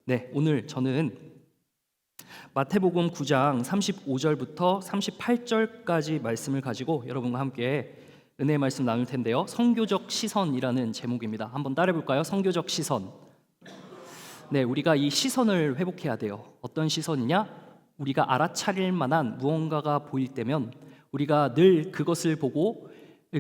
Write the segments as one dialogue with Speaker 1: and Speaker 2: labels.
Speaker 1: 네, 오늘 저는 마태복음 9장 35절부터 38절까지 말씀을 가지고 여러분과 함께 은혜의 말씀 나눌 텐데요. 성교적 시선이라는 제목입니다. 한번 따라해 볼까요? 성교적 시선. 네, 우리가 이 시선을 회복해야 돼요. 어떤 시선이냐? 우리가 알아차릴 만한 무언가가 보일 때면 우리가 늘 그것을 보고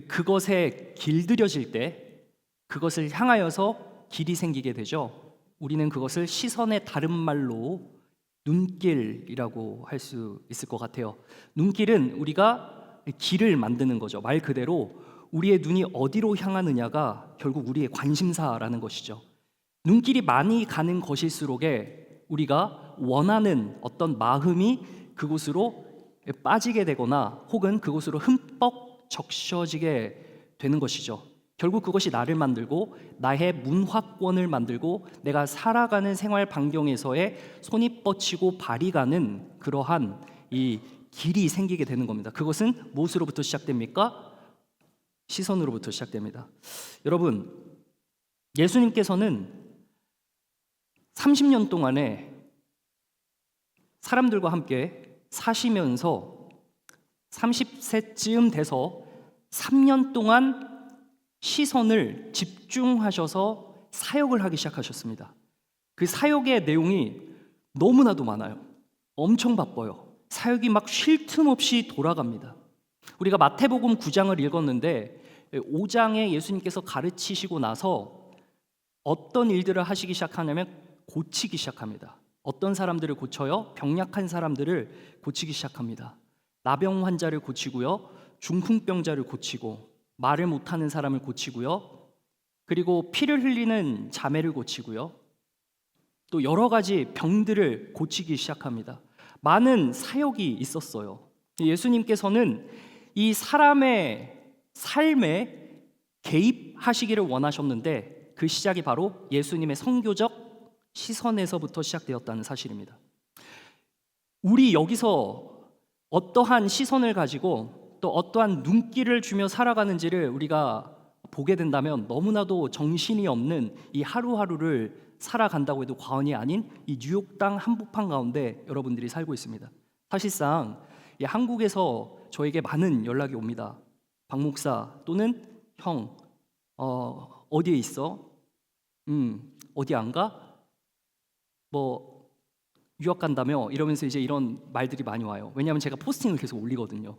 Speaker 1: 그것에 길들여질 때 그것을 향하여서 길이 생기게 되죠. 우리는 그것을 시선의 다른 말로 눈길이라고 할 수 있을 것 같아요. 눈길은 우리가 길을 만드는 거죠. 말 그대로 우리의 눈이 어디로 향하느냐가 결국 우리의 관심사라는 것이죠. 눈길이 많이 가는 것일수록에 우리가 원하는 어떤 마음이 그곳으로 빠지게 되거나 혹은 그곳으로 흠뻑 적셔지게 되는 것이죠. 결국 그것이 나를 만들고 나의 문화권을 만들고 내가 살아가는 생활 반경에서의 손이 뻗치고 발이 가는 그러한 이 길이 생기게 되는 겁니다. 그것은 무엇으로부터 시작됩니까? 시선으로부터 시작됩니다. 여러분, 예수님께서는 30년 동안에 사람들과 함께 사시면서 30세쯤 돼서 3년 동안 시선을 집중하셔서 사역을 하기 시작하셨습니다. 그 사역의 내용이 너무나도 많아요. 엄청 바빠요. 사역이 막 쉴 틈 없이 돌아갑니다. 우리가 마태복음 9장을 읽었는데 5장에 예수님께서 가르치시고 나서 어떤 일들을 하시기 시작하냐면 고치기 시작합니다. 어떤 사람들을 고쳐요? 병약한 사람들을 고치기 시작합니다. 나병 환자를 고치고요, 중풍병자를 고치고 말을 못하는 사람을 고치고요, 그리고 피를 흘리는 자매를 고치고요, 또 여러 가지 병들을 고치기 시작합니다. 많은 사역이 있었어요. 예수님께서는 이 사람의 삶에 개입하시기를 원하셨는데 그 시작이 바로 예수님의 선교적 시선에서부터 시작되었다는 사실입니다. 우리 여기서 어떠한 시선을 가지고 또 어떠한 눈길을 주며 살아가는지를 우리가 보게 된다면 너무나도 정신이 없는 이 하루하루를 살아간다고 해도 과언이 아닌 이 뉴욕 땅 한복판 가운데 여러분들이 살고 있습니다. 사실상 한국에서 저에게 많은 연락이 옵니다. 박 목사 또는 형, 어디에 있어? 어디 안 가? 뭐 유학 간다며? 이러면서 이제 이런 말들이 많이 와요. 왜냐하면 제가 포스팅을 계속 올리거든요.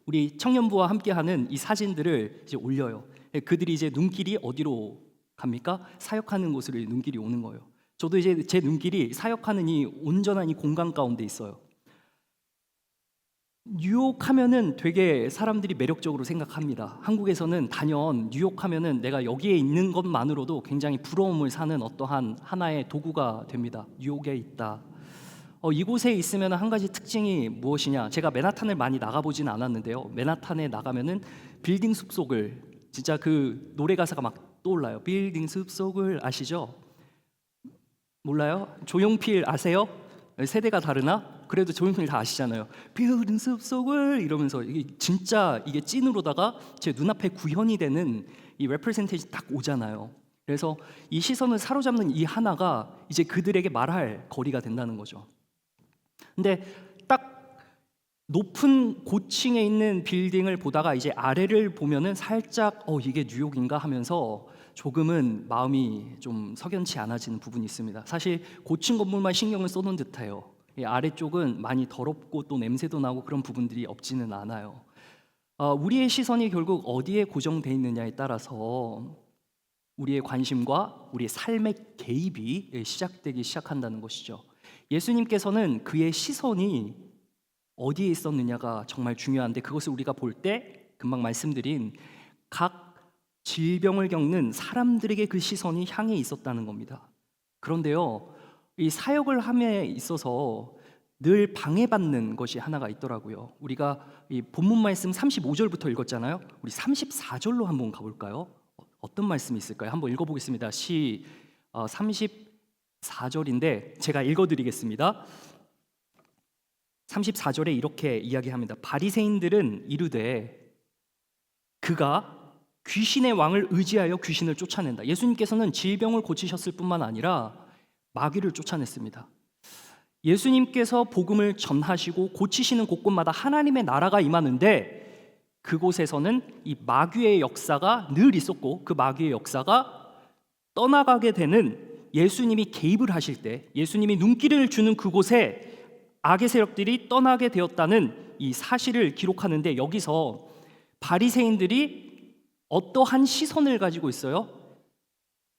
Speaker 1: 우리 청년부와 함께하는 이 사진들을 이제 올려요. 그들이 이제 눈길이 어디로 갑니까? 사역하는 곳으로 눈길이 오는 거예요. 저도 이제 제 눈길이 사역하는 이 온전한 이 공간 가운데 있어요. 뉴욕 하면은 되게 사람들이 매력적으로 생각합니다. 한국에서는 단연 뉴욕 하면은 내가 여기에 있는 것만으로도 굉장히 부러움을 사는 어떠한 하나의 도구가 됩니다. 뉴욕에 있다. 이곳에 있으면 한 가지 특징이 무엇이냐? 제가 맨하탄을 많이 나가보진 않았는데요. 맨하탄에 나가면은 빌딩 숲속을, 진짜 그 노래 가사가 막 떠올라요. 빌딩 숲속을 아시죠? 몰라요? 조용필 아세요? 세대가 다르나? 그래도 조용필 다 아시잖아요. 빌딩 숲속을 이러면서 이게 진짜 이게 찐으로다가 제 눈앞에 구현이 되는 이 레프레젠테이션이 딱 오잖아요. 그래서 이 시선을 사로잡는 이 하나가 이제 그들에게 말할 거리가 된다는 거죠. 근데 딱 높은 고층에 있는 빌딩을 보다가 이제 아래를 보면은 살짝 이게 뉴욕인가 하면서 조금은 마음이 좀 석연치 않아지는 부분이 있습니다. 사실 고층 건물만 신경을 써놓은 듯해요. 이 아래쪽은 많이 더럽고 또 냄새도 나고 그런 부분들이 없지는 않아요. 우리의 시선이 결국 어디에 고정되어 있느냐에 따라서 우리의 관심과 우리의 삶의 개입이 시작되기 시작한다는 것이죠. 예수님께서는 그의 시선이 어디에 있었느냐가 정말 중요한데 그것을 우리가 볼 때 금방 말씀드린 각 질병을 겪는 사람들에게 그 시선이 향해 있었다는 겁니다. 그런데요, 이 사역을 함에 있어서 늘 방해받는 것이 하나가 있더라고요. 우리가 이 본문 말씀 35절부터 읽었잖아요. 우리 34절로 한번 가볼까요? 어떤 말씀이 있을까요? 한번 읽어보겠습니다. 34절인데 제가 읽어드리겠습니다. 34절에 이렇게 이야기합니다. 바리새인들은 이르되 그가 귀신의 왕을 의지하여 귀신을 쫓아낸다. 예수님께서는 질병을 고치셨을 뿐만 아니라 마귀를 쫓아냈습니다. 예수님께서 복음을 전하시고 고치시는 곳곳마다 하나님의 나라가 임하는데 그곳에서는 이 마귀의 역사가 늘 있었고 그 마귀의 역사가 떠나가게 되는 예수님이 개입을 하실 때 예수님이 눈길을 주는 그곳에 악의 세력들이 떠나게 되었다는 이 사실을 기록하는데 여기서 바리새인들이 어떠한 시선을 가지고 있어요?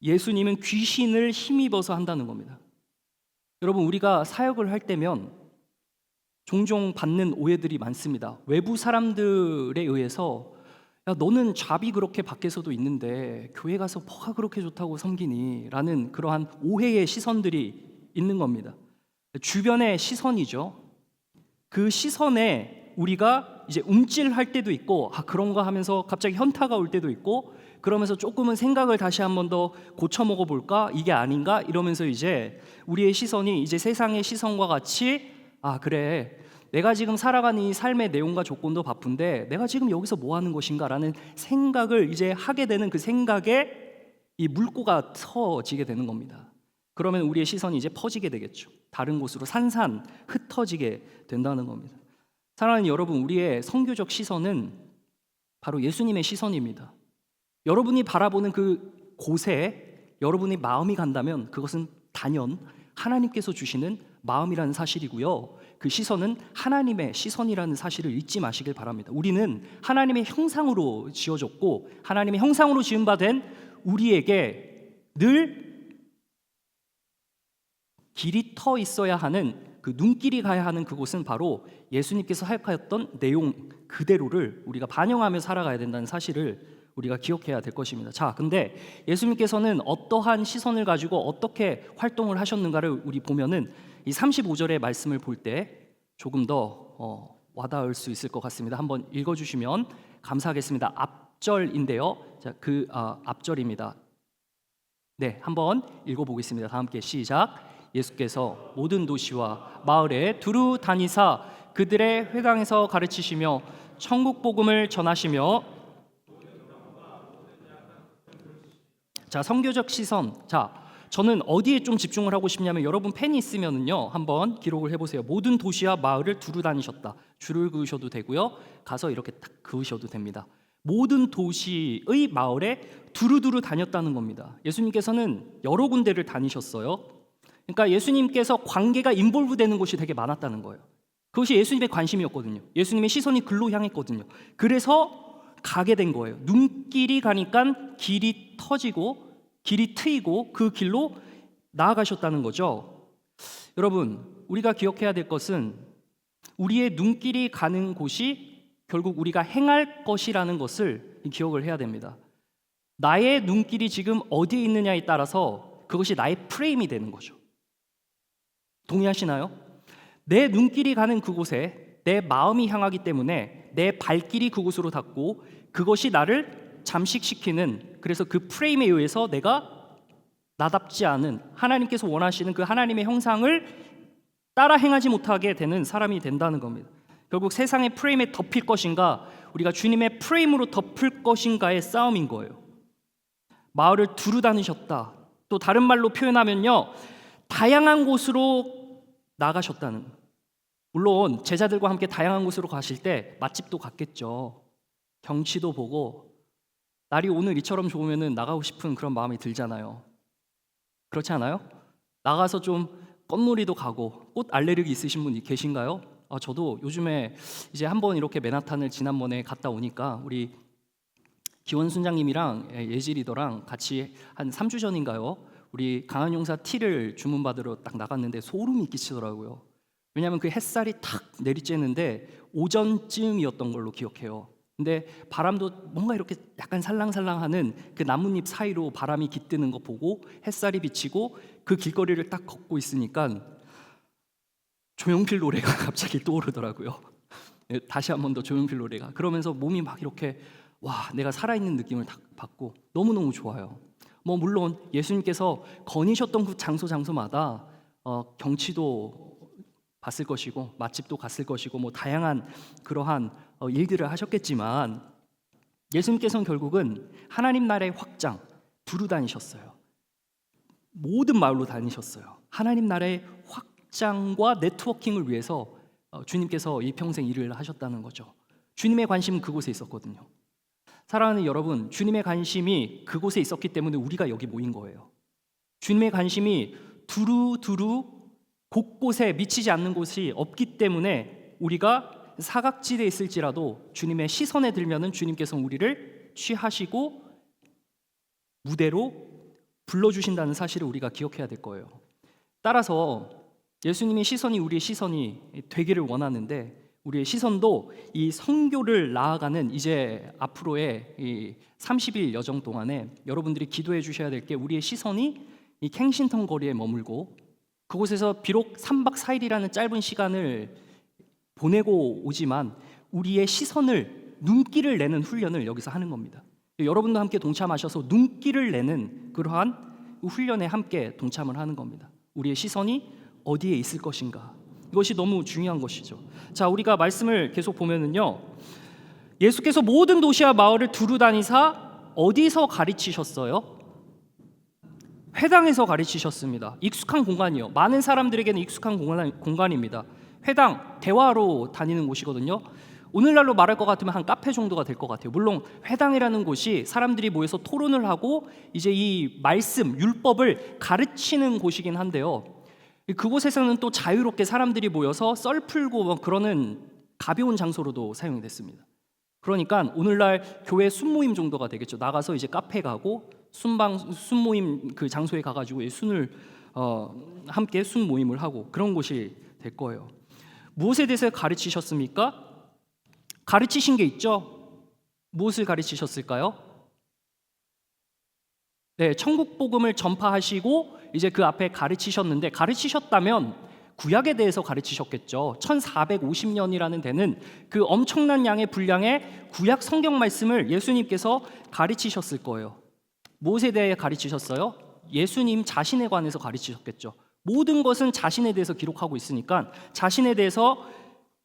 Speaker 1: 예수님은 귀신을 힘입어서 한다는 겁니다. 여러분 우리가 사역을 할 때면 종종 받는 오해들이 많습니다. 외부 사람들에 의해서 야 너는 잡이 그렇게 밖에서도 있는데 교회 가서 뭐가 그렇게 좋다고 섬기니? 라는 그러한 오해의 시선들이 있는 겁니다. 주변의 시선이죠. 그 시선에 우리가 이제 움찔할 때도 있고 그런가 하면서 갑자기 현타가 올 때도 있고 그러면서 조금은 생각을 다시 한 번 더 고쳐 먹어 볼까? 이게 아닌가? 이러면서 이제 우리의 시선이 이제 세상의 시선과 같이 그래 내가 지금 살아가는 이 삶의 내용과 조건도 바쁜데 내가 지금 여기서 뭐 하는 것인가? 라는 생각을 이제 하게 되는 그 생각에 이 물꼬가 터지게 되는 겁니다. 그러면 우리의 시선이 이제 퍼지게 되겠죠. 다른 곳으로 산산 흩어지게 된다는 겁니다. 사랑하는 여러분, 우리의 선교적 시선은 바로 예수님의 시선입니다. 여러분이 바라보는 그 곳에 여러분의 마음이 간다면 그것은 단연 하나님께서 주시는 마음이라는 사실이고요. 그 시선은 하나님의 시선이라는 사실을 잊지 마시길 바랍니다. 우리는 하나님의 형상으로 지어졌고 하나님의 형상으로 지음받은 우리에게 늘 길이 터 있어야 하는 그 눈길이 가야 하는 그곳은 바로 예수님께서 사역하였던 내용 그대로를 우리가 반영하며 살아가야 된다는 사실을 우리가 기억해야 될 것입니다. 자, 근데 예수님께서는 어떠한 시선을 가지고 어떻게 활동을 하셨는가를 우리 보면은 이 35절의 말씀을 볼 때 조금 더 와닿을 수 있을 것 같습니다. 한번 읽어주시면 감사하겠습니다. 앞절인데요. 자, 그 앞절입니다. 네, 한번 읽어보겠습니다. 다 함께 시작. 예수께서 모든 도시와 마을에 두루 다니사 그들의 회당에서 가르치시며 천국 복음을 전하시며 자, 선교적 시선. 자, 저는 어디에 좀 집중을 하고 싶냐면 여러분 펜이 있으면은요 한번 기록을 해보세요. 모든 도시와 마을을 두루 다니셨다. 줄을 그으셔도 되고요. 가서 이렇게 딱 그으셔도 됩니다. 모든 도시의 마을에 두루두루 다녔다는 겁니다. 예수님께서는 여러 군데를 다니셨어요. 그러니까 예수님께서 관계가 인볼브되는 곳이 되게 많았다는 거예요. 그것이 예수님의 관심이었거든요. 예수님의 시선이 글로 향했거든요. 그래서 가게 된 거예요. 눈길이 가니까 길이 터지고 길이 트이고 그 길로 나아가셨다는 거죠. 여러분, 우리가 기억해야 될 것은 우리의 눈길이 가는 곳이 결국 우리가 행할 것이라는 것을 기억을 해야 됩니다. 나의 눈길이 지금 어디에 있느냐에 따라서 그것이 나의 프레임이 되는 거죠. 동의하시나요? 내 눈길이 가는 그곳에 내 마음이 향하기 때문에 내 발길이 그곳으로 닿고 그것이 나를 잠식시키는, 그래서 그 프레임에 의해서 내가 나답지 않은 하나님께서 원하시는 그 하나님의 형상을 따라 행하지 못하게 되는 사람이 된다는 겁니다. 결국 세상의 프레임에 덮일 것인가 우리가 주님의 프레임으로 덮을 것인가의 싸움인 거예요. 마을을 두루 다니셨다. 또 다른 말로 표현하면요, 다양한 곳으로 나가셨다는. 물론 제자들과 함께 다양한 곳으로 가실 때 맛집도 갔겠죠. 경치도 보고 날이 오늘 이처럼 좋으면 나가고 싶은 그런 마음이 들잖아요. 그렇지 않아요? 나가서 좀 꽃놀이도 가고. 꽃 알레르기 있으신 분이 계신가요? 저도 요즘에 이제 한번 이렇게 맨하탄을 지난번에 갔다 오니까 우리 기원 순장님이랑 예지 리더랑 같이 한 3주 전인가요? 우리 강한용사 티를 주문받으러 딱 나갔는데 소름이 끼치더라고요. 왜냐하면 그 햇살이 탁 내리쬐는데 오전쯤이었던 걸로 기억해요. 근데 바람도 뭔가 이렇게 약간 살랑살랑하는 그 나뭇잎 사이로 바람이 깃드는 거 보고 햇살이 비치고 그 길거리를 딱 걷고 있으니까 조용필 노래가 갑자기 떠오르더라고요. 다시 한 번 더 조용필 노래가. 그러면서 몸이 막 이렇게 내가 살아있는 느낌을 딱 받고 너무너무 좋아요. 물론 예수님께서 거니셨던 그 장소마다 경치도 봤을 것이고 맛집도 갔을 것이고 다양한 그러한 일들을 하셨겠지만 예수님께서는 결국은 하나님 나라의 확장 두루 다니셨어요. 모든 마을로 다니셨어요. 하나님 나라의 확장과 네트워킹을 위해서 주님께서 이 평생 일을 하셨다는 거죠. 주님의 관심은 그곳에 있었거든요. 사랑하는 여러분, 주님의 관심이 그곳에 있었기 때문에 우리가 여기 모인 거예요. 주님의 관심이 두루두루 곳곳에 미치지 않는 곳이 없기 때문에 우리가 사각지대에 있을지라도 주님의 시선에 들면은 주님께서 우리를 취하시고 무대로 불러주신다는 사실을 우리가 기억해야 될 거예요. 따라서 예수님의 시선이 우리의 시선이 되기를 원하는데, 우리의 시선도 이 선교를 나아가는 이제 앞으로의 이 30일 여정 동안에 여러분들이 기도해 주셔야 될 게, 우리의 시선이 이 캥싱턴 거리에 머물고 그곳에서 비록 3박 4일이라는 짧은 시간을 보내고 오지만 우리의 시선을, 눈길을 내는 훈련을 여기서 하는 겁니다. 여러분도 함께 동참하셔서 눈길을 내는 그러한 훈련에 함께 동참을 하는 겁니다. 우리의 시선이 어디에 있을 것인가, 이것이 너무 중요한 것이죠. 자, 우리가 말씀을 계속 보면은요, 예수께서 모든 도시와 마을을 두루 다니사 어디서 가르치셨어요? 회당에서 가르치셨습니다. 익숙한 공간이요. 많은 사람들에게는 익숙한 공간입니다. 회당, 대화로 다니는 곳이거든요. 오늘날로 말할 것 같으면 한 카페 정도가 될 것 같아요. 물론 회당이라는 곳이 사람들이 모여서 토론을 하고 이제 이 말씀, 율법을 가르치는 곳이긴 한데요, 그곳에서는 또 자유롭게 사람들이 모여서 썰 풀고 그러는 가벼운 장소로도 사용이 됐습니다. 그러니까 오늘날 교회 순모임 정도가 되겠죠. 나가서 이제 카페 가고 순모임 그 장소에 가가지고 순을 함께 순모임을 하고 그런 곳이 될 거예요. 무엇에 대해서 가르치셨습니까? 가르치신 게 있죠. 무엇을 가르치셨을까요? 네, 천국 복음을 전파하시고 이제 그 앞에 가르치셨는데, 가르치셨다면 구약에 대해서 가르치셨겠죠. 1450년이라는 데는 그 엄청난 양의 분량의 구약 성경 말씀을 예수님께서 가르치셨을 거예요. 무엇에 대해 가르치셨어요? 예수님 자신에 관해서 가르치셨겠죠. 모든 것은 자신에 대해서 기록하고 있으니까 자신에 대해서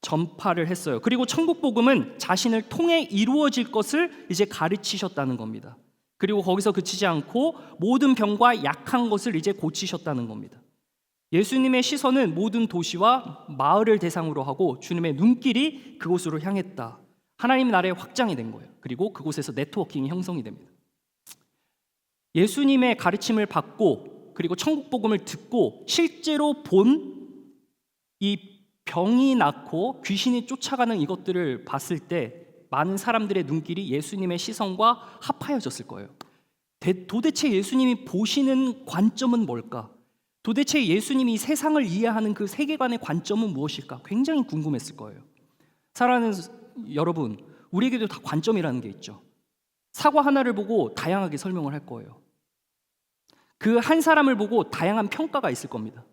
Speaker 1: 전파를 했어요. 그리고 천국 복음은 자신을 통해 이루어질 것을 이제 가르치셨다는 겁니다. 그리고 거기서 그치지 않고 모든 병과 약한 것을 이제 고치셨다는 겁니다. 예수님의 시선은 모든 도시와 마을을 대상으로 하고 주님의 눈길이 그곳으로 향했다. 하나님 나라의 확장이 된 거예요. 그리고 그곳에서 네트워킹이 형성이 됩니다. 예수님의 가르침을 받고 그리고 천국 복음을 듣고 실제로 본 이 병이 낫고 귀신이 쫓아가는 이것들을 봤을 때 많은 사람들의 눈길이 예수님의 시선과 합하여졌을 거예요. 도대체 예수님이 보시는 관점은 뭘까? 도대체 예수님이 세상을 이해하는 그 세계관의 관점은 무엇일까? 굉장히 궁금했을 거예요. 사랑하는 여러분, 우리에게도 다 관점이라는 게 있죠. 사과 하나를 보고 다양하게 설명을 할 거예요. 그 한 사람을 보고 다양한 평가가 있을 겁니다.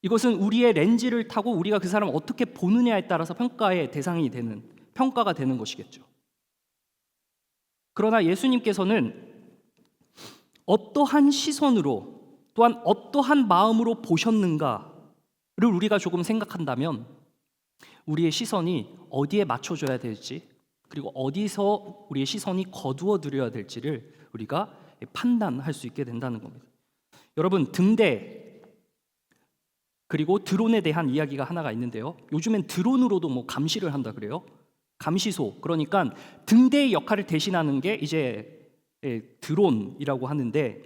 Speaker 1: 이것은 우리의 렌즈를 타고 우리가 그 사람을 어떻게 보느냐에 따라서 평가의 대상이 되는, 평가가 되는 것이겠죠. 그러나 예수님께서는 어떠한 시선으로 또한 어떠한 마음으로 보셨는가를 우리가 조금 생각한다면 우리의 시선이 어디에 맞춰줘야 될지, 그리고 어디서 우리의 시선이 거두어 들여야 될지를 우리가 판단할 수 있게 된다는 겁니다. 여러분, 등대 그리고 드론에 대한 이야기가 하나가 있는데요, 요즘엔 드론으로도 뭐 감시를 한다 그래요. 감시소, 그러니까 등대의 역할을 대신하는 게 이제 드론이라고 하는데,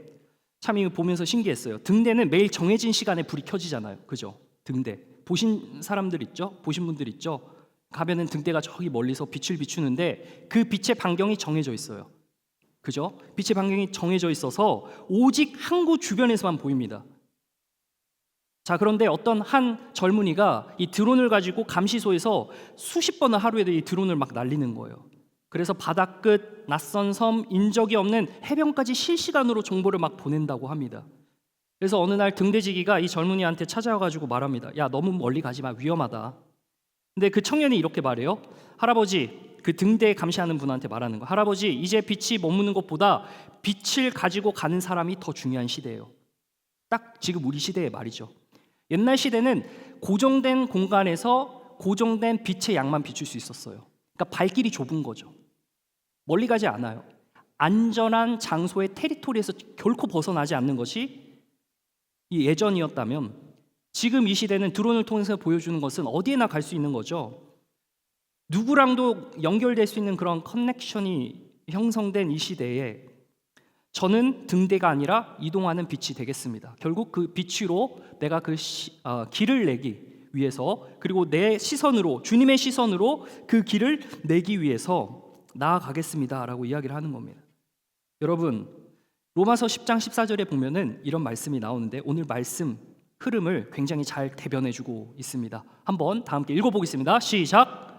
Speaker 1: 참 이거 보면서 신기했어요. 등대는 매일 정해진 시간에 불이 켜지잖아요, 그죠? 등대 보신 사람들 있죠? 보신 분들 있죠? 가면은 등대가 저기 멀리서 빛을 비추는데 그 빛의 반경이 정해져 있어요, 그죠? 빛의 반경이 정해져 있어서 오직 항구 주변에서만 보입니다. 자, 그런데 어떤 한 젊은이가 이 드론을 가지고 감시소에서 수십 번을 하루에도 이 드론을 막 날리는 거예요. 그래서 바다 끝, 낯선 섬, 인적이 없는 해변까지 실시간으로 정보를 막 보낸다고 합니다. 그래서 어느 날 등대지기가 이 젊은이한테 찾아와가지고 말합니다. 야, 너무 멀리 가지 마, 위험하다. 근데 그 청년이 이렇게 말해요. 할아버지, 그 등대 감시하는 분한테 말하는 거, 할아버지, 이제 빛이 머무는 것보다 빛을 가지고 가는 사람이 더 중요한 시대예요. 딱 지금 우리 시대의 말이죠. 옛날 시대는 고정된 공간에서 고정된 빛의 양만 비출 수 있었어요. 그러니까 발길이 좁은 거죠. 멀리 가지 않아요. 안전한 장소의 테리토리에서 결코 벗어나지 않는 것이 이 예전이었다면 지금 이 시대는 드론을 통해서 보여주는 것은 어디에나 갈 수 있는 거죠. 누구랑도 연결될 수 있는 그런 커넥션이 형성된 이 시대에 저는 등대가 아니라 이동하는 빛이 되겠습니다. 결국 그 빛으로 내가 길을 내기 위해서, 그리고 내 시선으로, 주님의 시선으로 그 길을 내기 위해서 나아가겠습니다라고 이야기를 하는 겁니다. 여러분, 로마서 10장 14절에 보면은 이런 말씀이 나오는데 오늘 말씀 흐름을 굉장히 잘 대변해주고 있습니다. 한번 다 함께 읽어보겠습니다. 시작.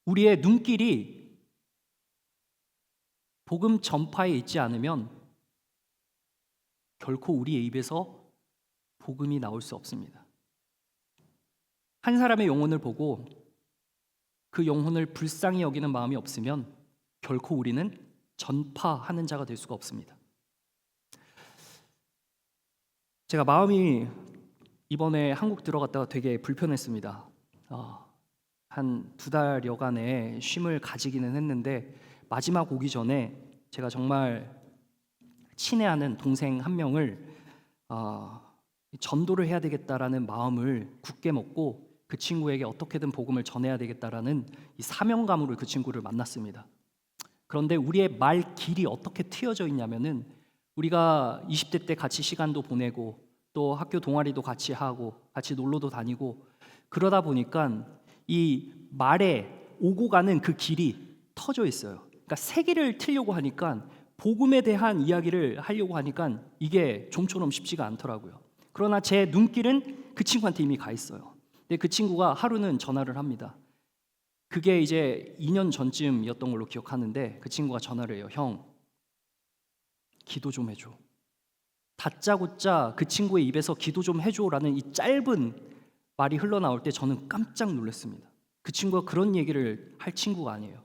Speaker 1: 우리의 눈길이 복음 전파에 있지 않으면 결코 우리의 입에서 복음이 나올 수 없습니다. 한 사람의 영혼을 보고 그 영혼을 불쌍히 여기는 마음이 없으면 결코 우리는 전파하는 자가 될 수가 없습니다. 제가 마음이 이번에 한국 들어갔다가 되게 불편했습니다. 한 2달여간의 쉼을 가지기는 했는데 마지막 오기 전에 제가 정말 친애하는 동생 한 명을 전도를 해야 되겠다라는 마음을 굳게 먹고 그 친구에게 어떻게든 복음을 전해야 되겠다라는 이 사명감으로 그 친구를 만났습니다. 그런데 우리의 말 길이 어떻게 트여져 있냐면은 우리가 20대 때 같이 시간도 보내고 또 학교 동아리도 같이 하고 같이 놀러도 다니고 그러다 보니까 이 말에 오고 가는 그 길이 터져 있어요. 그러니까 세기를 틀려고 하니까 복음에 대한 이야기를 하려고 하니까 이게 좀처럼 쉽지가 않더라고요. 그러나 제 눈길은 그 친구한테 이미 가 있어요. 근데 그 친구가 하루는 전화를 합니다. 그게 이제 2년 전쯤이었던 걸로 기억하는데 그 친구가 전화를 해요. 형, 기도 좀 해줘. 다짜고짜 그 친구의 입에서 기도 좀 해줘라는 이 짧은 말이 흘러나올 때 저는 깜짝 놀랐습니다. 그 친구가 그런 얘기를 할 친구가 아니에요.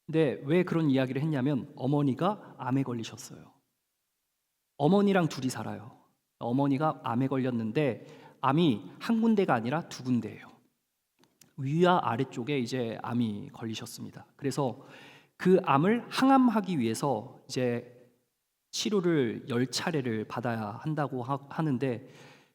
Speaker 1: 근데 왜 그런 이야기를 했냐면 어머니가 암에 걸리셨어요. 어머니랑 둘이 살아요. 어머니가 암에 걸렸는데 암이 한 군데가 아니라 2군데예요. 위와 아래쪽에 이제 암이 걸리셨습니다. 그래서 그 암을 항암하기 위해서 이제 치료를 10차례를 받아야 한다고 하는데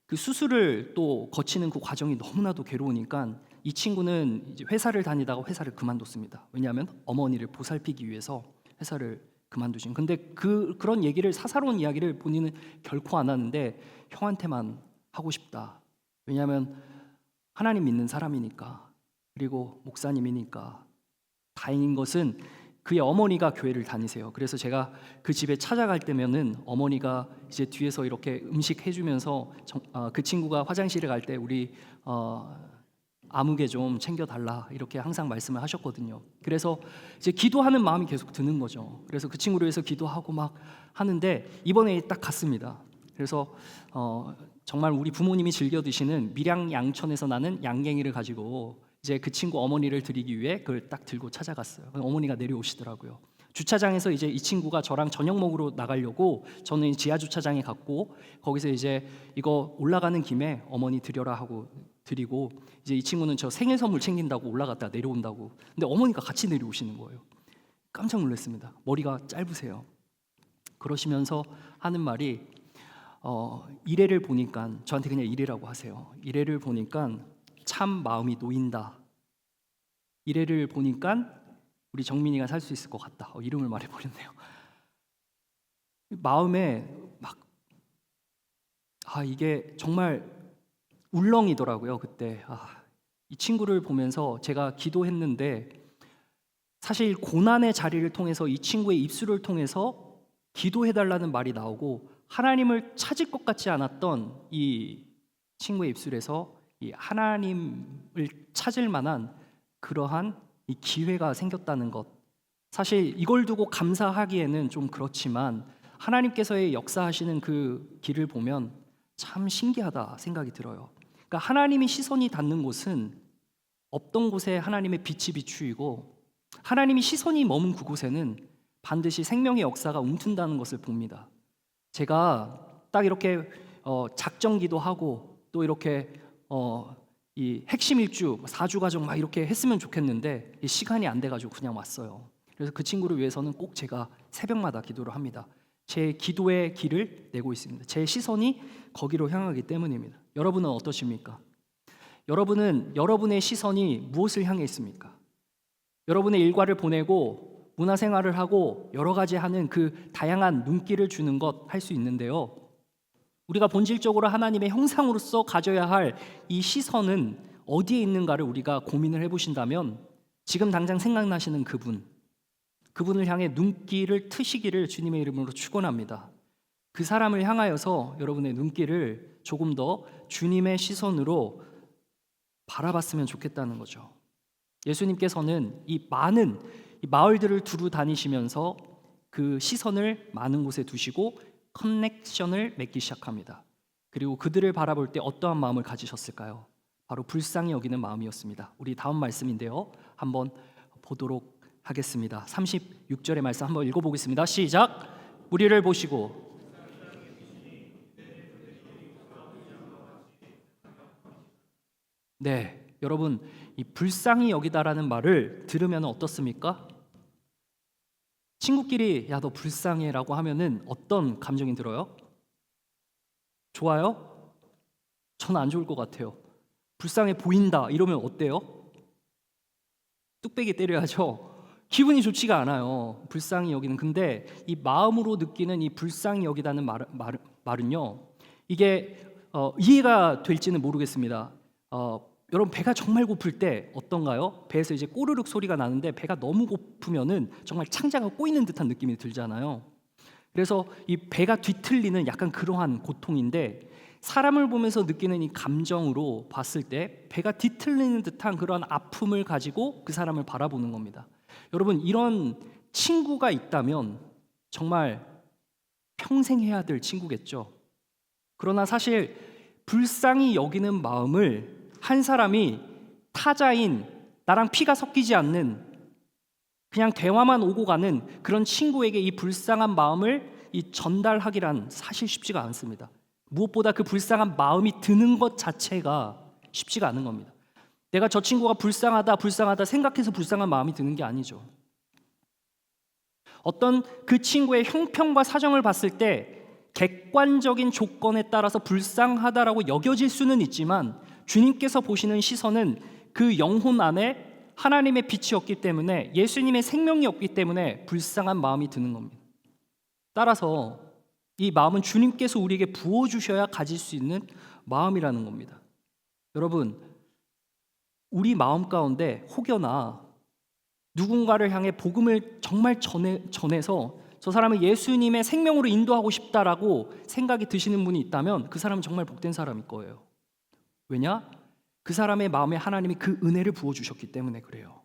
Speaker 1: 그 수술을 또 거치는 그 과정이 너무나도 괴로우니까 이 친구는 이제 회사를 다니다가 회사를 그만뒀습니다. 왜냐하면 어머니를 보살피기 위해서 회사를 그만두신. 근데 그런 얘기를, 사사로운 이야기를 본인은 결코 안 하는데 형한테만 하고 싶다. 왜냐하면 하나님 믿는 사람이니까, 그리고 목사님이니까. 다행인 것은 그의 어머니가 교회를 다니세요. 그래서 제가 그 집에 찾아갈 때면은 어머니가 이제 뒤에서 이렇게 음식 해주면서 그 친구가 화장실에 갈 때 우리 아무개 좀 챙겨달라 이렇게 항상 말씀을 하셨거든요. 그래서 이제 기도하는 마음이 계속 드는 거죠. 그래서 그 친구를 위해서 기도하고 막 하는데 이번에 딱 갔습니다. 그래서 정말 우리 부모님이 즐겨 드시는 밀양 양천에서 나는 양갱이를 가지고 이제 그 친구 어머니를 드리기 위해 그걸 딱 들고 찾아갔어요. 어머니가 내려오시더라고요. 주차장에서 이제 이 친구가 저랑 저녁 먹으러 나가려고 저는 지하 주차장에 갔고 거기서 이제 이거 올라가는 김에 어머니 드려라 하고 드리고 이제 이 친구는 저 생일 선물 챙긴다고 올라갔다가 내려온다고. 근데 어머니가 같이 내려오시는 거예요. 깜짝 놀랐습니다. 머리가 짧으세요. 그러시면서 하는 말이 이래를 보니까, 저한테 그냥 이래라고 하세요. 이래를 보니까 참 마음이 놓인다. 이래를 보니까 우리 정민이가 살 수 있을 것 같다. 이름을 말해버렸네요. 마음에 막 이게 정말 울렁이더라고요. 그때 이 친구를 보면서 제가 기도했는데 사실 고난의 자리를 통해서 이 친구의 입술을 통해서 기도해달라는 말이 나오고 하나님을 찾을 것 같지 않았던 이 친구의 입술에서 이 하나님을 찾을 만한 그러한 이 기회가 생겼다는 것. 사실 이걸 두고 감사하기에는 좀 그렇지만 하나님께서의 역사하시는 그 길을 보면 참 신기하다 생각이 들어요. 그러니까 하나님이 시선이 닿는 곳은 없던 곳에 하나님의 빛이 비추이고 하나님이 시선이 머문 그곳에는 반드시 생명의 역사가 움튼다는 것을 봅니다. 제가 딱 이렇게 작정기도 하고 또 이렇게 이 핵심 일주 4주 과정 막 이렇게 했으면 좋겠는데 이 시간이 안 돼가지고 그냥 왔어요. 그래서 그 친구를 위해서는 꼭 제가 새벽마다 기도를 합니다. 제 기도의 길을 내고 있습니다. 제 시선이 거기로 향하기 때문입니다. 여러분은 어떠십니까? 여러분은 여러분의 시선이 무엇을 향해 있습니까? 여러분의 일과를 보내고 문화생활을 하고 여러 가지 하는 그 다양한 눈길을 주는 것 할 수 있는데요. 우리가 본질적으로 하나님의 형상으로서 가져야 할 이 시선은 어디에 있는가를 우리가 고민을 해보신다면 지금 당장 생각나시는 그분을 향해 눈길을 트시기를 주님의 이름으로 축원합니다. 그 사람을 향하여서 여러분의 눈길을 조금 더 주님의 시선으로 바라봤으면 좋겠다는 거죠. 예수님께서는 이 많은 마을들을 두루 다니시면서 그 시선을 많은 곳에 두시고 커넥션을 맺기 시작합니다. 그리고 그들을 바라볼 때 어떠한 마음을 가지셨을까요? 바로 불쌍히 여기는 마음이었습니다. 우리 다음 말씀인데요, 한번 보도록 하겠습니다. 36절의 말씀 한번 읽어보겠습니다. 시작. 우리를 보시고 네, 여러분 이 불쌍히 여기다라는 말을 들으면 어떻습니까? 친구끼리 야 너 불쌍해라고 하면은 어떤 감정이 들어요? 좋아요? 저는 안 좋을 것 같아요. 불쌍해 보인다 이러면 어때요? 뚝배기 때려야죠. 기분이 좋지가 않아요. 불쌍히 여기는. 근데 이 마음으로 느끼는 이 불쌍히 여기다는 말은요, 이게 이해가 될지는 모르겠습니다. 여러분 배가 정말 고플 때 어떤가요? 배에서 이제 꼬르륵 소리가 나는데 배가 너무 고프면은 정말 창자가 꼬이는 듯한 느낌이 들잖아요. 그래서 이 배가 뒤틀리는 약간 그러한 고통인데, 사람을 보면서 느끼는 이 감정으로 봤을 때 배가 뒤틀리는 듯한 그런 아픔을 가지고 그 사람을 바라보는 겁니다. 여러분 이런 친구가 있다면 정말 평생 해야 될 친구겠죠. 그러나 사실 불쌍히 여기는 마음을 한 사람이 타자인 나랑 피가 섞이지 않는 그냥 대화만 오고 가는 그런 친구에게 이 불쌍한 마음을 전달하기란 사실 쉽지가 않습니다. 무엇보다 그 불쌍한 마음이 드는 것 자체가 쉽지가 않은 겁니다. 내가 저 친구가 불쌍하다 생각해서 불쌍한 마음이 드는 게 아니죠. 어떤 그 친구의 형편과 사정을 봤을 때 객관적인 조건에 따라서 불쌍하다라고 여겨질 수는 있지만, 주님께서 보시는 시선은 그 영혼 안에 하나님의 빛이 없기 때문에, 예수님의 생명이 없기 때문에 불쌍한 마음이 드는 겁니다. 따라서 이 마음은 주님께서 우리에게 부어주셔야 가질 수 있는 마음이라는 겁니다. 여러분, 우리 마음 가운데 혹여나 누군가를 향해 복음을 정말 전해서 저 사람을 예수님의 생명으로 인도하고 싶다라고 생각이 드시는 분이 있다면 그 사람은 정말 복된 사람일 거예요. 왜냐? 그 사람의 마음에 하나님이 그 은혜를 부어주셨기 때문에 그래요.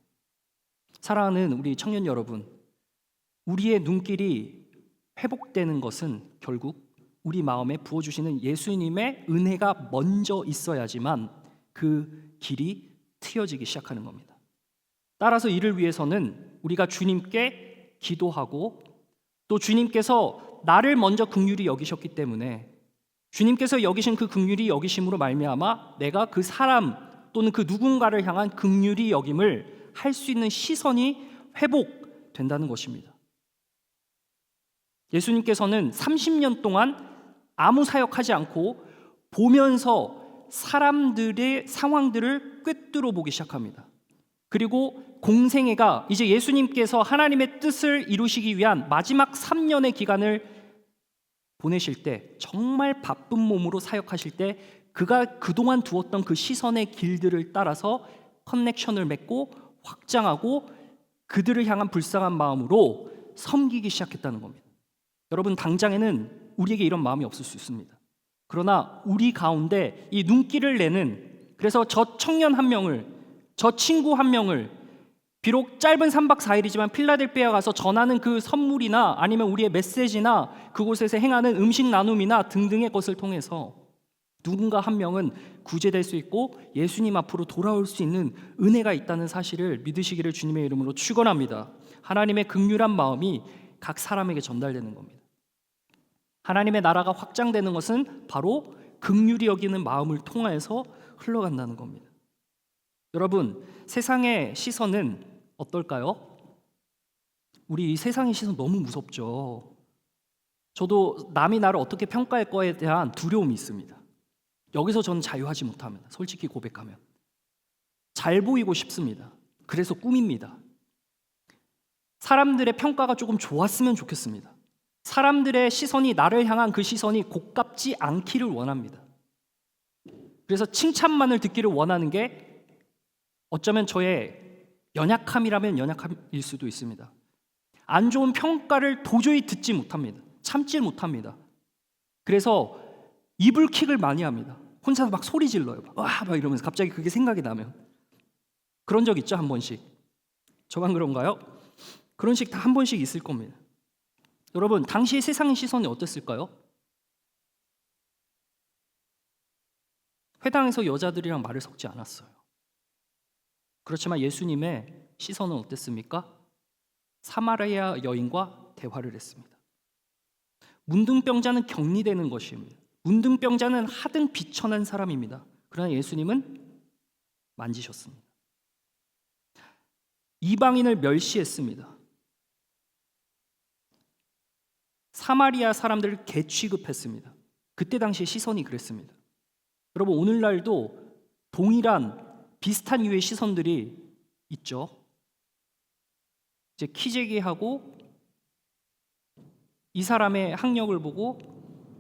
Speaker 1: 사랑하는 우리 청년 여러분, 우리의 눈길이 회복되는 것은 결국 우리 마음에 부어주시는 예수님의 은혜가 먼저 있어야지만 그 길이 트여지기 시작하는 겁니다. 따라서 이를 위해서는 우리가 주님께 기도하고, 또 주님께서 나를 먼저 긍휼히 여기셨기 때문에 주님께서 여기신 그 긍휼히 여기심으로 말미암아 내가 그 사람 또는 그 누군가를 향한 긍휼히 여김을 할 수 있는 시선이 회복된다는 것입니다. 예수님께서는 30년 동안 아무 사역하지 않고 보면서 사람들의 상황들을 꿰뚫어 보기 시작합니다. 그리고 공생애가 이제 예수님께서 하나님의 뜻을 이루시기 위한 마지막 3년의 기간을 보내실 때, 정말 바쁜 몸으로 사역하실 때 그가 그동안 두었던 그 시선의 길들을 따라서 커넥션을 맺고 확장하고 그들을 향한 불쌍한 마음으로 섬기기 시작했다는 겁니다. 여러분, 당장에는 우리에게 이런 마음이 없을 수 있습니다. 그러나 우리 가운데 이 눈길을 내는, 그래서 저 청년 한 명을, 저 친구 한 명을 비록 짧은 3박 4일이지만 필라델피아 가서 전하는 그 선물이나 아니면 우리의 메시지나 그곳에서 행하는 음식 나눔이나 등등의 것을 통해서 누군가 한 명은 구제될 수 있고 예수님 앞으로 돌아올 수 있는 은혜가 있다는 사실을 믿으시기를 주님의 이름으로 축원합니다. 하나님의 긍휼한 마음이 각 사람에게 전달되는 겁니다. 하나님의 나라가 확장되는 것은 바로 긍휼히 여기는 마음을 통하여서 흘러간다는 겁니다. 여러분, 세상의 시선은 어떨까요? 우리 이 세상의 시선 너무 무섭죠. 저도 남이 나를 어떻게 평가할 거에 대한 두려움이 있습니다. 여기서 저는 자유하지 못합니다. 솔직히 고백하면. 잘 보이고 싶습니다. 그래서 꿈입니다. 사람들의 평가가 조금 좋았으면 좋겠습니다. 사람들의 시선이 나를 향한 그 시선이 고깝지 않기를 원합니다. 그래서 칭찬만을 듣기를 원하는 게 어쩌면 저의 연약함이라면 연약함일 수도 있습니다. 안 좋은 평가를 도저히 듣지 못합니다. 참지 못합니다. 그래서 이불킥을 많이 합니다. 혼자서 막 소리 질러요. 와, 막 이러면서 갑자기 그게 생각이 나면. 그런 적 있죠, 한 번씩. 저만 그런가요? 그런 식 다 한 번씩 있을 겁니다. 여러분, 당시 세상의 시선이 어땠을까요? 회당에서 여자들이랑 말을 섞지 않았어요. 그렇지만 예수님의 시선은 어땠습니까? 사마리아 여인과 대화를 했습니다. 문둥병자는 격리되는 것입니다. 문둥병자는 하등 비천한 사람입니다. 그러나 예수님은 만지셨습니다. 이방인을 멸시했습니다. 사마리아 사람들을 개취급했습니다. 그때 당시의 시선이 그랬습니다. 여러분, 오늘날도 동일한 비슷한 유의 시선들이 있죠. 이제 키재기하고 이 사람의 학력을 보고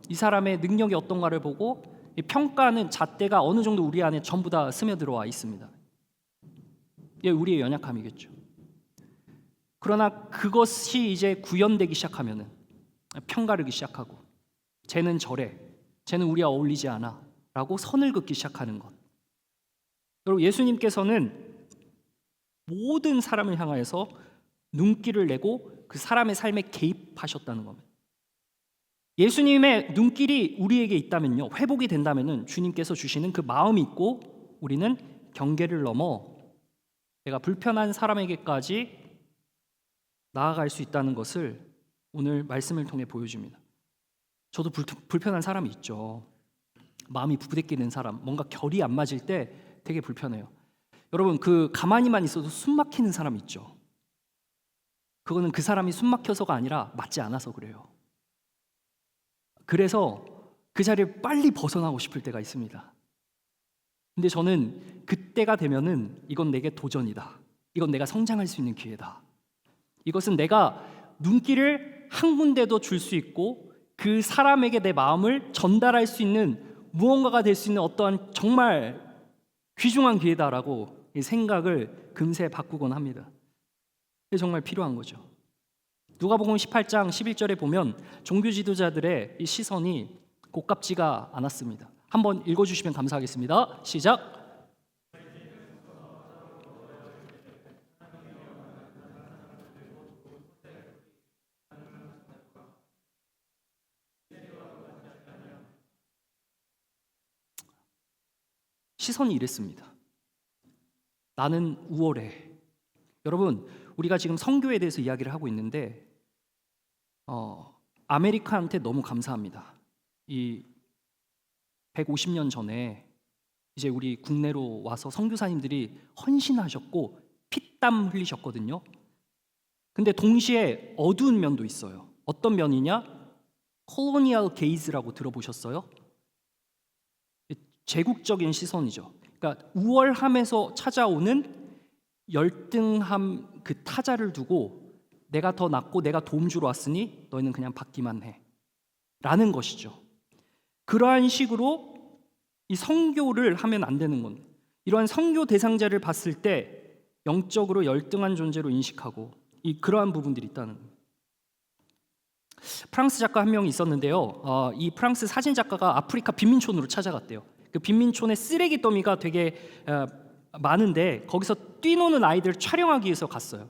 Speaker 1: 이 사람의 능력이 어떤가를 보고 평가하는 잣대가 어느 정도 우리 안에 전부 다 스며들어와 있습니다. 이게 우리의 연약함이겠죠. 그러나 그것이 이제 구현되기 시작하면은 편가르기 시작하고 쟤는 저래, 쟤는 우리와 어울리지 않아 라고 선을 긋기 시작하는 것. 여러분, 예수님께서는 모든 사람을 향하여서 눈길을 내고 그 사람의 삶에 개입하셨다는 겁니다. 예수님의 눈길이 우리에게 있다면요, 회복이 된다면은 주님께서 주시는 그 마음이 있고 우리는 경계를 넘어 내가 불편한 사람에게까지 나아갈 수 있다는 것을 오늘 말씀을 통해 보여줍니다. 저도 불편한 사람이 있죠. 마음이 부대끼는 사람, 뭔가 결이 안 맞을 때 되게 불편해요. 여러분, 그 가만히만 있어도 숨 막히는 사람 있죠. 그거는 그 사람이 숨 막혀서가 아니라 맞지 않아서 그래요. 그래서 그 자리를 빨리 벗어나고 싶을 때가 있습니다. 근데 저는 그때가 되면은 이건 내게 도전이다. 이건 내가 성장할 수 있는 기회다. 이것은 내가 눈길을 한 군데도 줄 수 있고 그 사람에게 내 마음을 전달할 수 있는 무언가가 될 수 있는 어떠한 정말 귀중한 기회다라고 생각을 금세 바꾸곤 합니다. 그게 정말 필요한 거죠. 누가복음 18장 11절에 보면 종교 지도자들의 이 시선이 고깝지가 않았습니다. 한번 읽어주시면 감사하겠습니다. 시작. 시선이 이랬습니다. 나는 우월해. 여러분, 우리가 지금 선교에 대해서 이야기를 하고 있는데 아메리카한테 너무 감사합니다. 이 150년 전에 이제 우리 국내로 와서 선교사님들이 헌신하셨고 피땀 흘리셨거든요. 근데 동시에 어두운 면도 있어요. 어떤 면이냐? 콜로니얼 게이즈라고 들어보셨어요? 제국적인 시선이죠. 그러니까 우월함에서 찾아오는 열등함, 그 타자를 두고 내가 더 낫고 내가 도움 주러 왔으니 너희는 그냥 받기만 해 라는 것이죠. 그러한 식으로 이 선교를 하면 안 되는 건, 이러한 선교 대상자를 봤을 때 영적으로 열등한 존재로 인식하고 그러한 부분들이 있다는 거예요. 프랑스 작가 한 명이 있었는데요. 이 프랑스 사진 작가가 아프리카 빈민촌으로 찾아갔대요. 그 빈민촌에 쓰레기 더미가 되게 많은데 거기서 뛰노는 아이들 촬영하기 위해서 갔어요.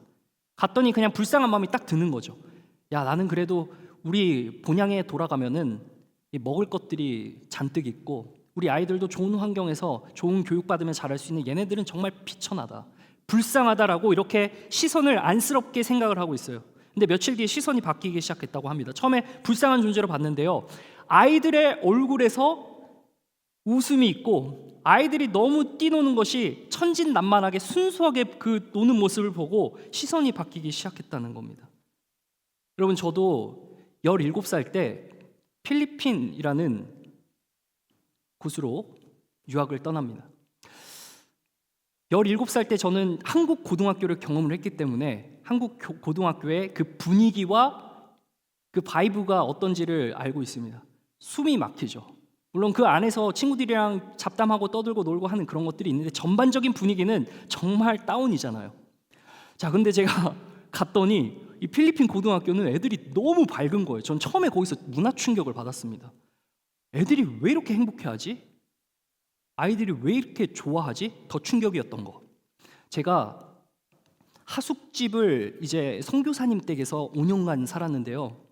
Speaker 1: 갔더니 그냥 불쌍한 마음이 딱 드는 거죠. 야, 나는 그래도 우리 본향에 돌아가면은 먹을 것들이 잔뜩 있고 우리 아이들도 좋은 환경에서 좋은 교육받으면 잘할 수 있는 얘네들은 정말 비천하다, 불쌍하다라고 이렇게 시선을 안쓰럽게 생각을 하고 있어요. 근데 며칠 뒤에 시선이 바뀌기 시작했다고 합니다. 처음에 불쌍한 존재로 봤는데요, 아이들의 얼굴에서 웃음이 있고 아이들이 너무 뛰노는 것이 천진난만하게 순수하게 그 노는 모습을 보고 시선이 바뀌기 시작했다는 겁니다. 여러분, 저도 17살 때 필리핀이라는 곳으로 유학을 떠납니다. 17살 때 저는 한국 고등학교를 경험을 했기 때문에 한국 고등학교의 그 분위기와 그 바이브가 어떤지를 알고 있습니다. 숨이 막히죠. 물론 그 안에서 친구들이랑 잡담하고 떠들고 놀고 하는 그런 것들이 있는데 전반적인 분위기는 정말 다운이잖아요. 자, 근데 제가 갔더니 이 필리핀 고등학교는 애들이 너무 밝은 거예요. 전 처음에 거기서 문화 충격을 받았습니다. 애들이 왜 이렇게 행복해하지? 아이들이 왜 이렇게 좋아하지? 더 충격이었던 거. 제가 하숙집을 이제 선교사님 댁에서 5년간 살았는데요.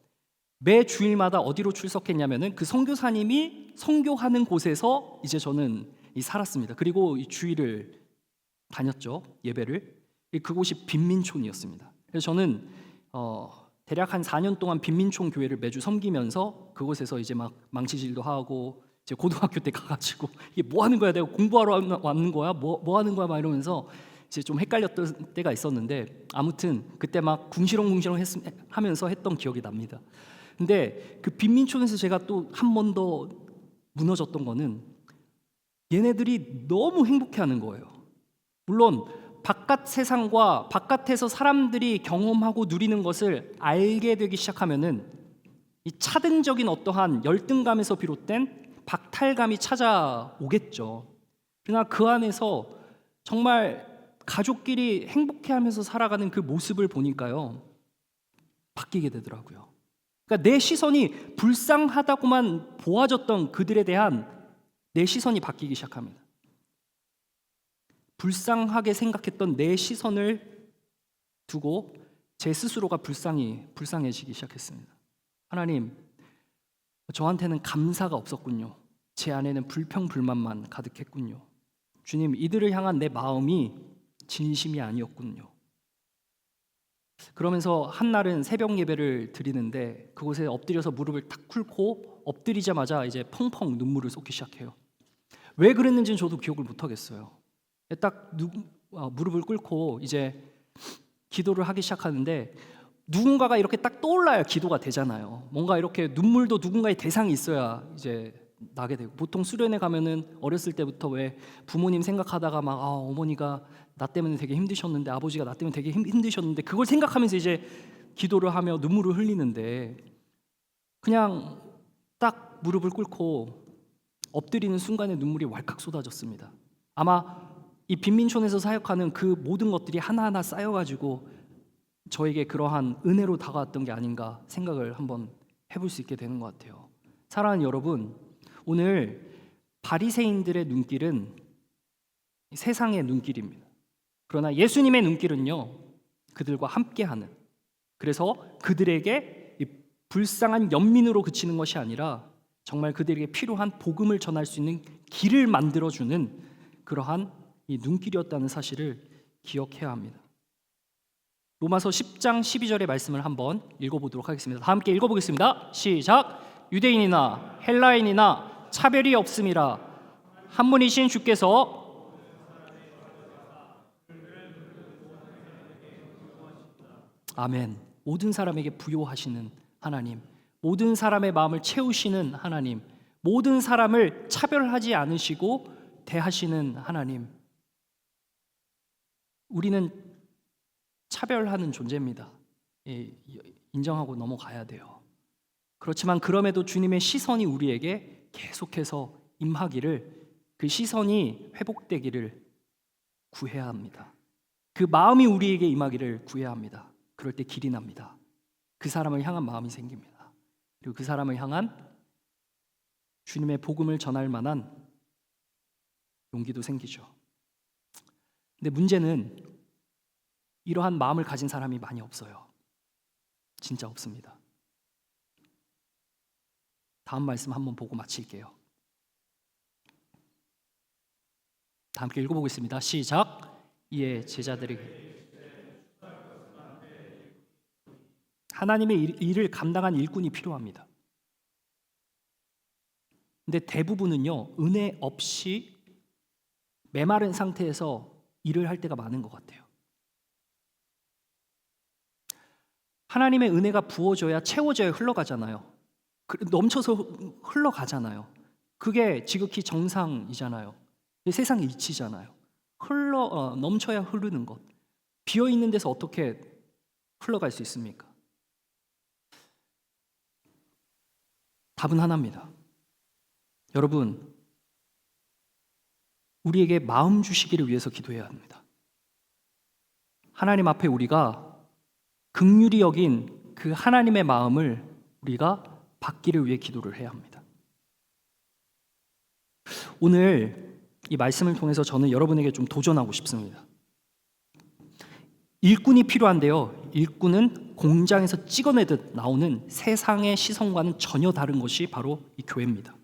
Speaker 1: 매 주일마다 어디로 출석했냐면은 그 선교사님이 선교하는 곳에서 이제 저는 살았습니다. 그리고 이 주일을 다녔죠, 예배를. 그곳이 빈민촌이었습니다. 그래서 저는 대략 한 4년 동안 빈민촌 교회를 매주 섬기면서 그곳에서 이제 막 망치질도 하고, 이제 고등학교 때 가가지고 이게 뭐 하는 거야? 내가 공부하러 왔는 거야? 뭐 하는 거야? 막 이러면서 이제 좀 헷갈렸던 때가 있었는데, 아무튼 그때 막 궁시렁궁시렁 하면서 했던 기억이 납니다. 근데 그 빈민촌에서 제가 또 한 번 더 무너졌던 거는 얘네들이 너무 행복해하는 거예요. 물론 바깥 세상과 바깥에서 사람들이 경험하고 누리는 것을 알게 되기 시작하면은 이 차등적인 어떠한 열등감에서 비롯된 박탈감이 찾아오겠죠. 그러나 그 안에서 정말 가족끼리 행복해하면서 살아가는 그 모습을 보니까요, 바뀌게 되더라고요. 그러니까 내 시선이 불쌍하다고만 보아졌던 그들에 대한 내 시선이 바뀌기 시작합니다. 불쌍하게 생각했던 내 시선을 두고 제 스스로가 불쌍해지기 시작했습니다. 하나님, 저한테는 감사가 없었군요. 제 안에는 불평불만만 가득했군요. 주님, 이들을 향한 내 마음이 진심이 아니었군요. 그러면서 한날은 새벽 예배를 드리는데 그곳에 엎드려서 무릎을 탁 꿇고 엎드리자마자 이제 펑펑 눈물을 쏟기 시작해요. 왜 그랬는지는 저도 기억을 못 하겠어요. 딱 무릎을 꿇고 이제 기도를 하기 시작하는데 누군가가 이렇게 딱 떠올라야 기도가 되잖아요. 뭔가 이렇게 눈물도 누군가의 대상이 있어야 이제 나게 되고, 보통 수련회 가면은 어렸을 때부터 왜 부모님 생각하다가 막 어머니가 나 때문에 되게 힘드셨는데, 아버지가 나 때문에 되게 힘드셨는데, 그걸 생각하면서 이제 기도를 하며 눈물을 흘리는데, 그냥 딱 무릎을 꿇고 엎드리는 순간에 눈물이 왈칵 쏟아졌습니다. 아마 이 빈민촌에서 사역하는 그 모든 것들이 하나하나 쌓여가지고 저에게 그러한 은혜로 다가왔던 게 아닌가 생각을 한번 해볼 수 있게 되는 것 같아요. 사랑하는 여러분, 오늘 바리새인들의 눈길은 세상의 눈길입니다. 그러나 예수님의 눈길은요, 그들과 함께하는, 그래서 그들에게 이 불쌍한 연민으로 그치는 것이 아니라 정말 그들에게 필요한 복음을 전할 수 있는 길을 만들어주는 그러한 이 눈길이었다는 사실을 기억해야 합니다. 로마서 10장 12절의 말씀을 한번 읽어보도록 하겠습니다. 다 함께 읽어보겠습니다. 시작. 유대인이나 헬라인이나 차별이 없음이라 한 분이신 주께서 아멘. 모든 사람에게 부요하시는 하나님, 모든 사람의 마음을 채우시는 하나님, 모든 사람을 차별하지 않으시고 대하시는 하나님. 우리는 차별하는 존재입니다. 인정하고 넘어가야 돼요. 그렇지만 그럼에도 주님의 시선이 우리에게 계속해서 임하기를, 그 시선이 회복되기를 구해야 합니다. 그 마음이 우리에게 임하기를 구해야 합니다. 그럴 때 길이 납니다. 그 사람을 향한 마음이 생깁니다. 그리고 그 사람을 향한 주님의 복음을 전할 만한 용기도 생기죠. 근데 문제는 이러한 마음을 가진 사람이 많이 없어요. 진짜 없습니다. 다음 말씀 한번 보고 마칠게요. 다 함께 읽어보겠습니다. 시작. 이에 제자들이 하나님의 일을 감당한 일꾼이 필요합니다. 근데 대부분은요, 은혜 없이 메마른 상태에서 일을 할 때가 많은 것 같아요. 하나님의 은혜가 부어져야 채워져야 흘러가잖아요. 넘쳐서 흘러가잖아요. 그게 지극히 정상이잖아요. 세상의 이치잖아요. 넘쳐야 흐르는 것. 비어 있는 데서 어떻게 흘러갈 수 있습니까? 답은 하나입니다. 여러분, 우리에게 마음 주시기를 위해서 기도해야 합니다. 하나님 앞에 우리가 긍휼히 여긴 그 하나님의 마음을 우리가 받기를 위해 기도를 해야 합니다. 오늘 이 말씀을 통해서 저는 여러분에게 좀 도전하고 싶습니다. 일꾼이 필요한데요. 일꾼은 공장에서 찍어내듯 나오는 세상의 시선과는 전혀 다른 것이 바로 이 교회입니다.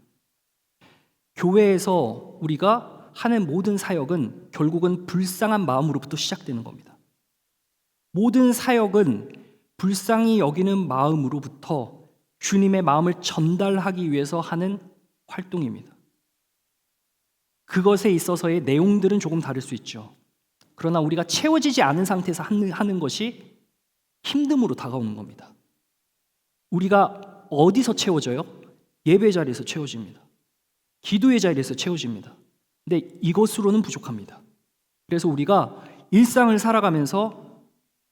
Speaker 1: 교회에서 우리가 하는 모든 사역은 결국은 불쌍한 마음으로부터 시작되는 겁니다. 모든 사역은 불쌍히 여기는 마음으로부터 주님의 마음을 전달하기 위해서 하는 활동입니다. 그것에 있어서의 내용들은 조금 다를 수 있죠. 그러나 우리가 채워지지 않은 상태에서 하는 것이 힘듦으로 다가오는 겁니다. 우리가 어디서 채워져요? 예배 자리에서 채워집니다. 기도의 자리에서 채워집니다. 근데 이것으로는 부족합니다. 그래서 우리가 일상을 살아가면서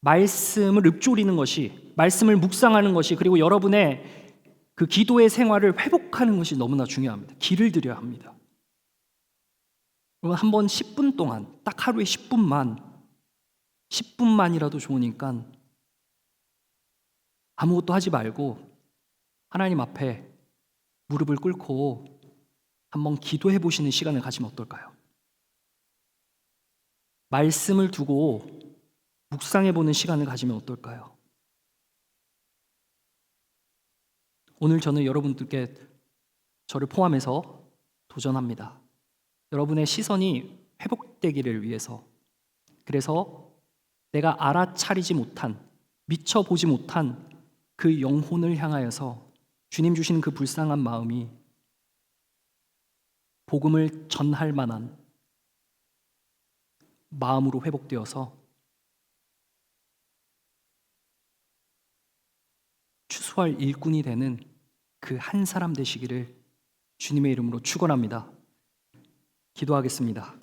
Speaker 1: 말씀을 읊조리는 것이, 말씀을 묵상하는 것이, 그리고 여러분의 그 기도의 생활을 회복하는 것이 너무나 중요합니다. 길을 들여야 합니다. 그러면 한번 10분 동안, 딱 하루에 10분만이라도 좋으니까 아무것도 하지 말고 하나님 앞에 무릎을 꿇고 한번 기도해 보시는 시간을 가지면 어떨까요? 말씀을 두고 묵상해 보는 시간을 가지면 어떨까요? 오늘 저는 여러분들께 저를 포함해서 도전합니다. 여러분의 시선이 회복되기를 위해서, 그래서 내가 알아차리지 못한, 미처 보지 못한 그 영혼을 향하여서 주님 주시는 그 불쌍한 마음이 복음을 전할 만한 마음으로 회복되어서 추수할 일꾼이 되는 그 한 사람 되시기를 주님의 이름으로 축원합니다. 기도하겠습니다.